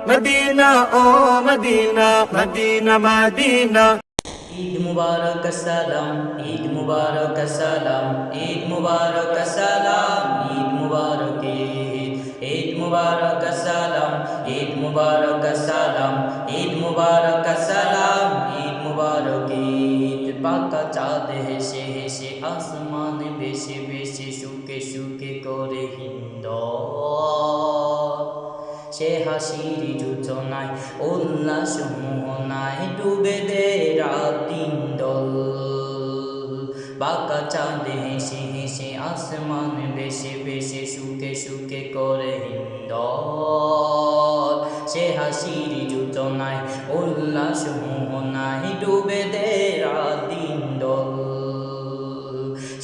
Medina oh Medina Medina Medina Eid মুবারক সালাম, ঈদ মুবারক সালাম, ঈদ মুবারক সালাম, ঈদ মুবারক ঈদ, ঈদ মুবারক সালাম, ঈদ মুবারক সালাম, ঈদ মুবারক সালাম, ঈদ মুবারক ঈদ। পাকা চাঁদ হেসে হেসে আসমান বেশে বেশে সুখে সুখে করে হিন্দল, সে হাসির যোজনায় উল্লাস মোহনায় ডুবে দে রাতিন দল। বাঁকা চাঁদ হেসে হেসে আসমান বেশে বেশে সুখে সুখে করে হিন্দল, সে হাসির যোজনায় উল্লাস মোহনায় ডুবে দে রাতিন দল।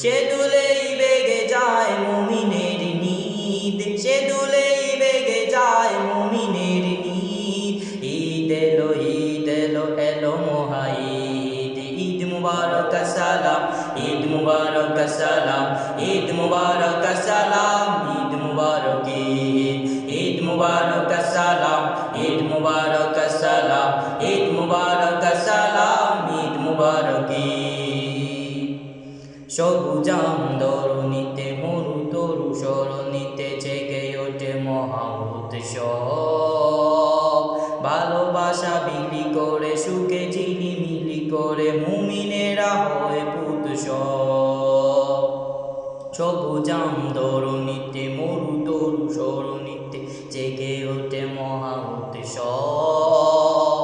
সে দুলেই বেগে যায় মুমিনের নিদ, সে দুলেই বেগে যায় মুমিনের নিদ। ঈদ এলো এলো মহাঈদ, ঈদ মুবারক সালাম, ঈদ মুবারক সালাম, ঈদ মুবারক সালাম, ঈদ মুবারক ঈদ, ঈদ মুবারক সালাম, ঈদ মুবারক সালাম, ঈদ মুবারক সালাম, ঈদ মুবারক ঈদ। সবুজাম দরুনিতে মরু তরু সরণিতে জেগে ওঠে মহা উৎসব, ভালোবাসা বিলি করে সুখে ঝিলিমিলি করে মুমিনেরা হয় পুৎসব। সবুজাম দরুনিতে মরু তরু সরণিতে জেগে ওঠে মহা উৎসব,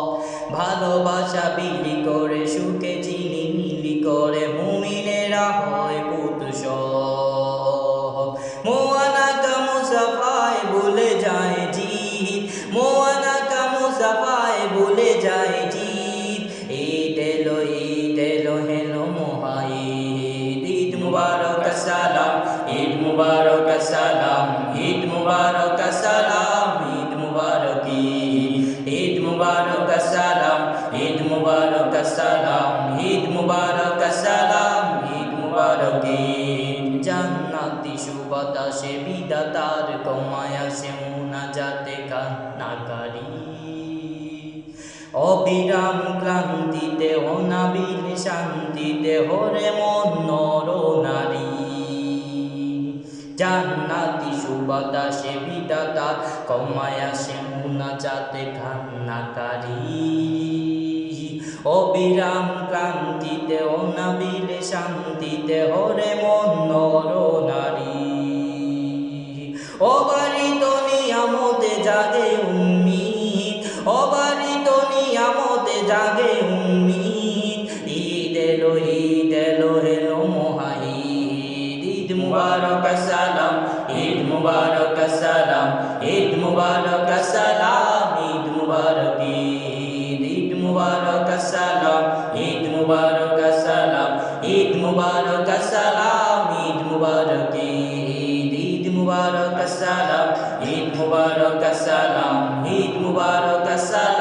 ভালোবাসা বিলি করে সুখে ঝিলিমিলি করে মুমিনেরা হয় পুৎসব। মোয়ানাকা মুসাফায় বলে যায় জিদ, মোয়ানাকা মুসাফায় বলে যায় জিদ। ঈদ এলো হেলো মহাঈদ, ঈদ মুবারক সালাম, ঈদ মুবারক সালাম, ঈদ মুবারক সালাম, ঈদ মুবারক ঈদ, ঈদ মুবারক সালাম, ঈদ মুবারক সালাম, ঈদ মুবারক সালাম, ঈদ মুবারক ঈদ। জান্নাতি সুবাতাসে বিধাতার কমায় আসে মুনাজাতে কান্নাকারী, অবিরাম ক্লান্তিতে অনাবিল শান্তিতে হরে মন নর নারী। জান্নাতি সুবাতাসে বিধাতার কমায় আসে মুনাজাতে কান্নাকারী, অবিরাম ক্লান্তিতে অনাবিল শান্তিতে হরে মন নর নারী। অবারিত নিয়ামতে জাগে উম্মিদ, অবারিত নিয়ামতে জাগে উম্মিদ। ঈদ এলো হেলো মহাঈদ, ঈদ মুবারক সালাম, ঈদ মুবারক সালাম, ঈদ মুবারক সালাম, ঈদ মুবারক ঈদ, ঈদ মুবারক সালাম, ঈদ মুবারক সালাম, ঈদ মুবারক সালাম, ঈদ মুবারক ঈদ, ঈদ মুবারক সালাম, ঈদ মুবারক সালাম, ঈদ মুবারক সালাম।